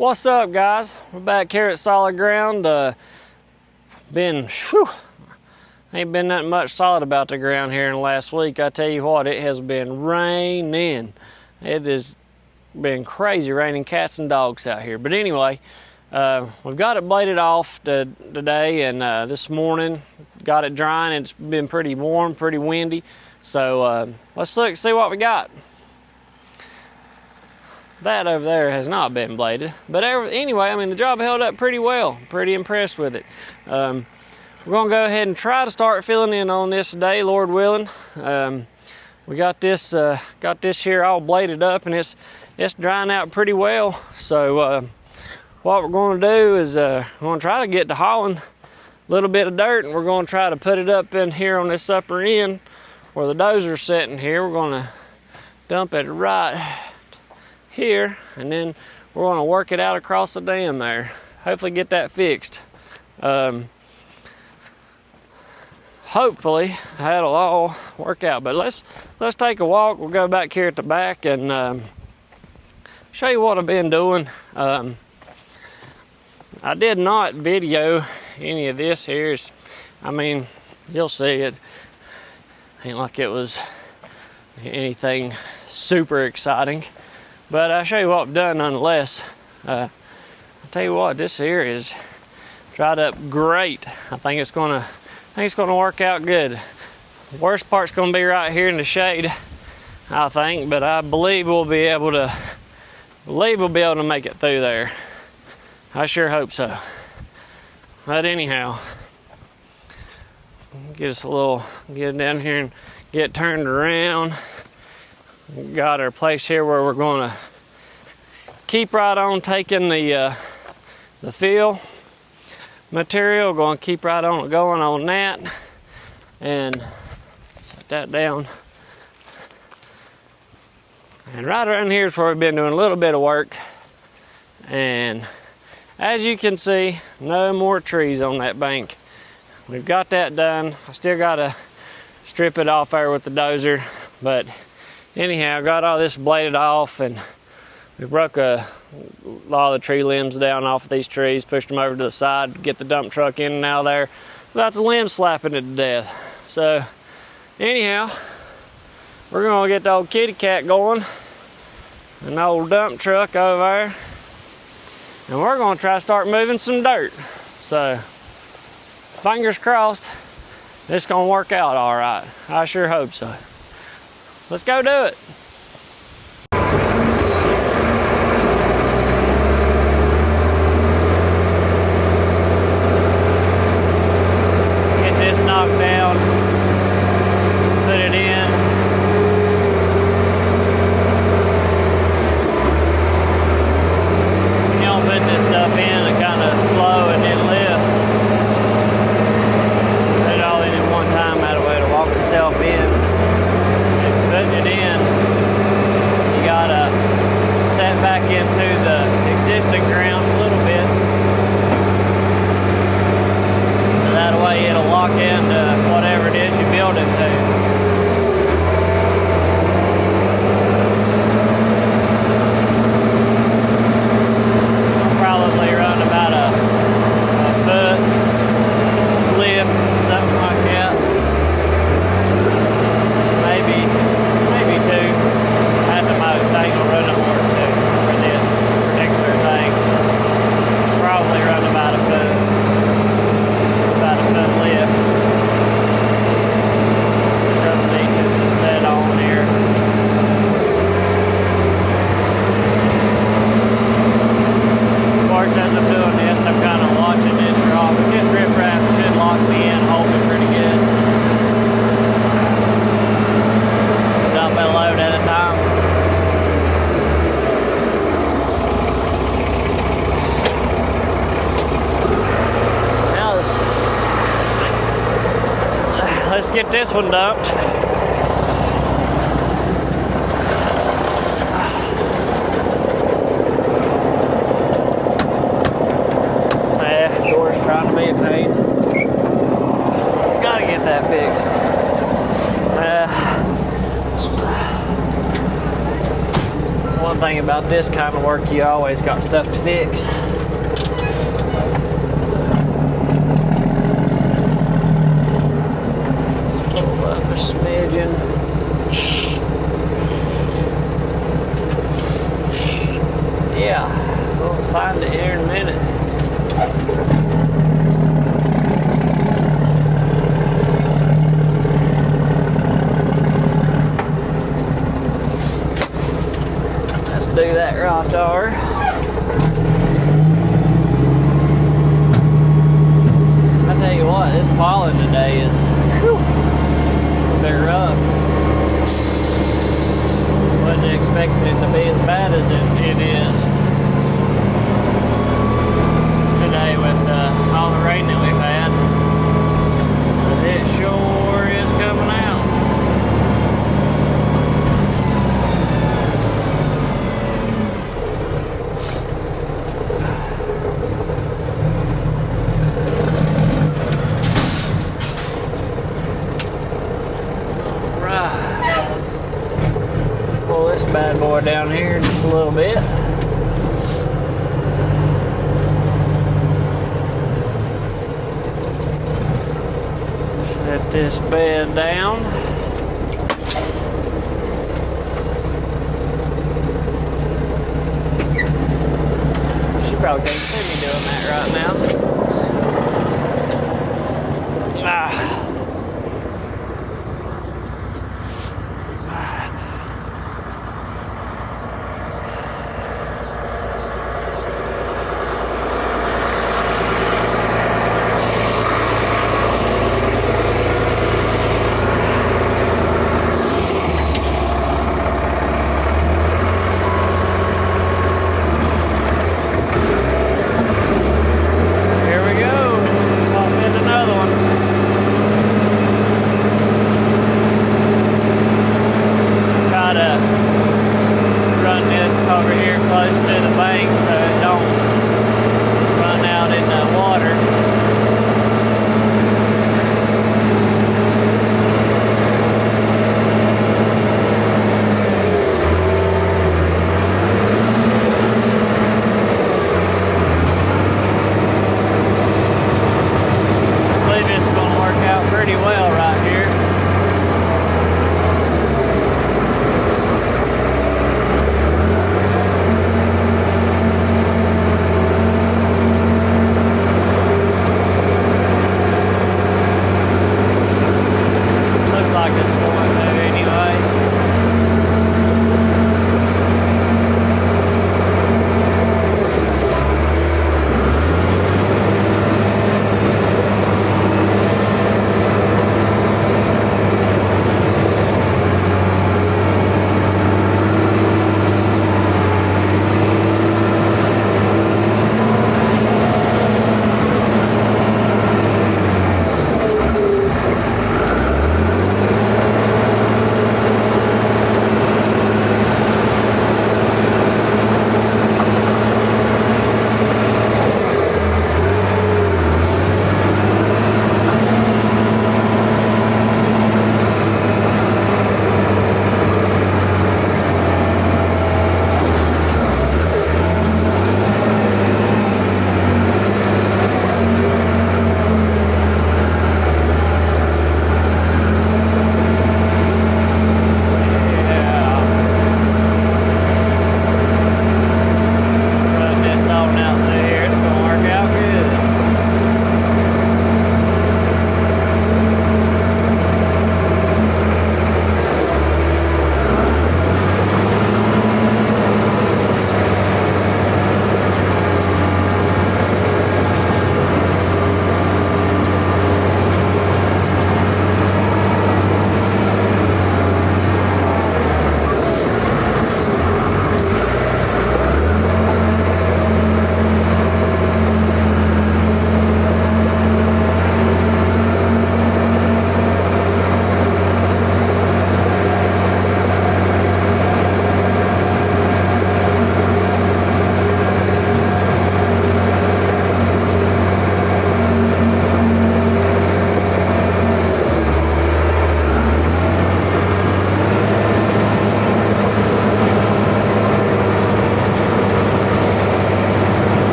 What's up, guys? We're back here at solid ground. Ain't been that much solid about the ground here in the last week. I tell you what, it has been raining. It has been crazy raining cats and dogs out here. But anyway, we've got it bladed off today, and this morning got it drying. It's been pretty warm, pretty windy. So let's look, see what we got. That over there has not been bladed, but anyway, I mean, the job held up pretty well. Pretty impressed with it. We're gonna go ahead and try to start filling in on this today, Lord willing. We got this here all bladed up, and it's drying out pretty well. So what we're gonna do is we're gonna try to get to hauling a little bit of dirt, and we're gonna try to put it up in here on this upper end where the dozer's sitting here. We're gonna dump it right here, and then we're going to work it out across the dam there. Hopefully get that fixed. Hopefully that'll all work out. But let's take a walk. We'll go back here at the back and show you what I've been doing. I did not video any of this here. I mean, you'll see it. Ain't like it was anything super exciting. But I'll show you what I've done nonetheless. I'll tell you what, this here is dried up great. I think it's gonna work out good. The worst part's gonna be right here in the shade, I think, but I believe we'll be able to make it through there. I sure hope so. But anyhow, get it down here and get turned around. We've got our place here where we're going to keep right on taking the fill material. We're going to keep right on going on that, and set that down. And right around here is where we've been doing a little bit of work. And as you can see, no more trees on that bank. We've got that done. I still got to strip it off there with the dozer, but anyhow, I got all this bladed off, and we broke a lot of the tree limbs down off of these trees, pushed them over to the side to get the dump truck in and out of there without the limbs slapping it to death. So anyhow, we're gonna get the old kitty cat going, an old dump truck over there, and we're gonna try to start moving some dirt. So fingers crossed, it's gonna work out all right. I sure hope so. Let's go do it. Get this knocked down, put it in. You don't put this stuff in and kind of slow and then lifts. Put it all in at one time, that way to walk yourself in. Putting it in, you gotta set back into the existing ground a little bit, so that way it'll lock into whatever it is you're building to. I'll probably run about a foot lift, something like that. Maybe two at the most. I ain't gonna run no more than two for this particular thing. Probably run about a foot lift. Something decent to set on here. Of course, as I'm doing this, I'm kind of watching this drop. This riprap should lock me in, hold me pretty good. Dump a load at a time. Now let's get this one dumped. Door's trying to be a pain. Gotta get that fixed. One thing about this kind of work, you always got stuff to fix. Let's pull up a smidgen. Yeah, we'll find it here in a minute. Do that right there. I tell you what, this pollen today is whew, a bit rough. Wasn't expecting it to be as bad as it is today with all the rain that we've had. But it sure is coming out. Pull this bad boy down here just a little bit. Set this bed down. She probably can't see me doing that right now.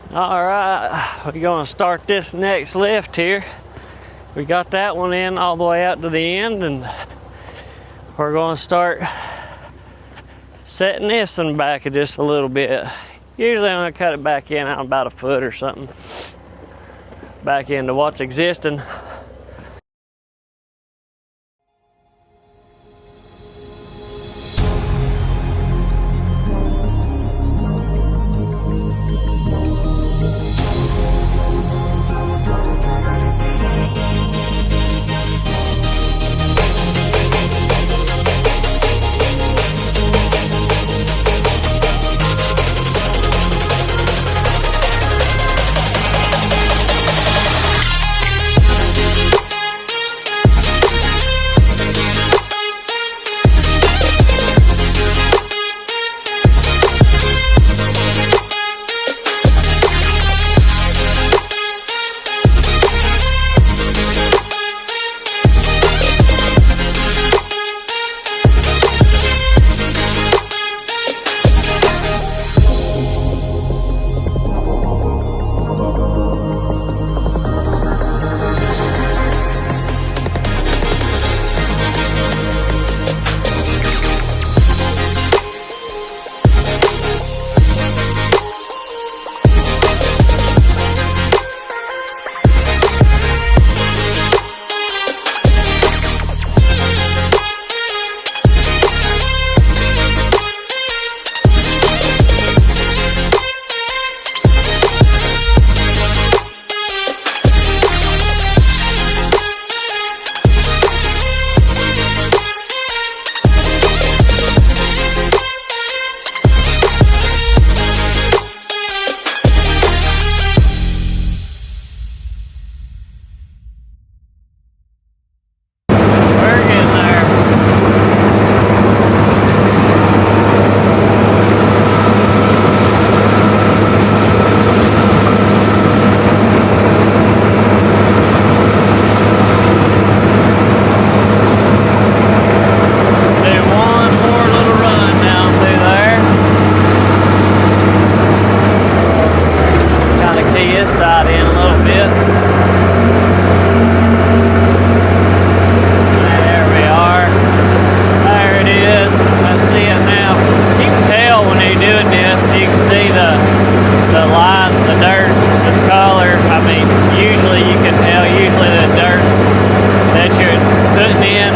All right, we're gonna start this next lift here. We got that one in all the way out to the end, and we're gonna start setting this in back just a little bit. Usually I'm gonna cut it back in out about a foot or something, back into what's existing.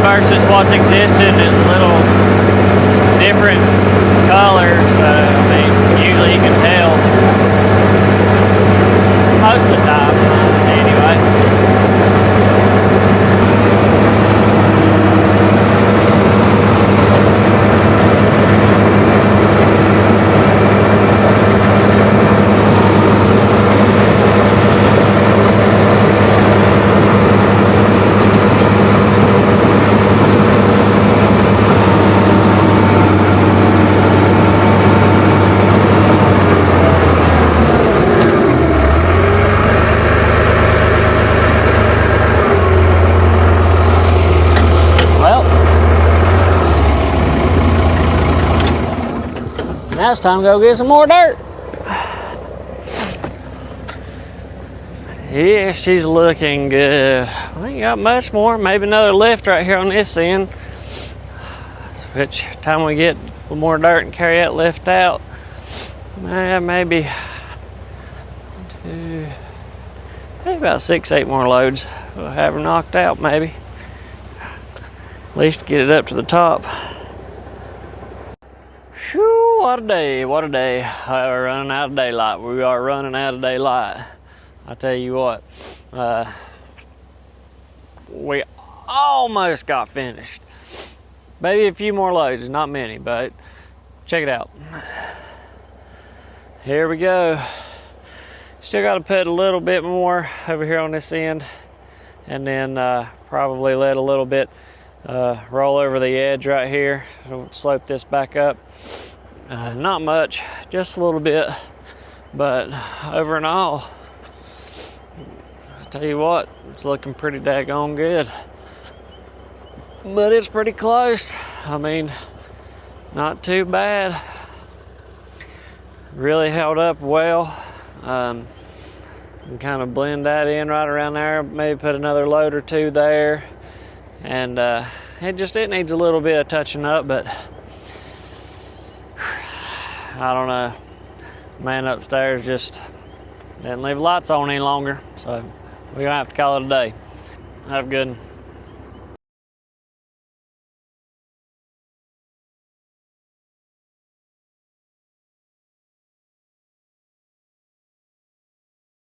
Versus what's existing is a little different color. I mean, usually you can tell most of the time, anyway. Now it's time to go get some more dirt. Yeah, she's looking good. We ain't got much more. Maybe another lift right here on this end. Which time we get a little more dirt and carry that lift out, maybe about 6-8 more loads. We'll have her knocked out, maybe. At least get it up to the top. Whew, what a day, what a day. We're running out of daylight. We are running out of daylight. I tell you what, we almost got finished. Maybe a few more loads, not many, but check it out. Here we go. Still got to put a little bit more over here on this end, and then probably let a little bit roll over the edge right here. Slope this back up. Not much, just a little bit, but over and all, I tell you what, it's looking pretty daggone good. But it's pretty close. I mean, not too bad. Really held up well. And kind of blend that in right around there. Maybe put another load or two there. And it needs a little bit of touching up, but I don't know. Man upstairs just didn't leave lights on any longer, so we're gonna have to call it a day. Have a good one.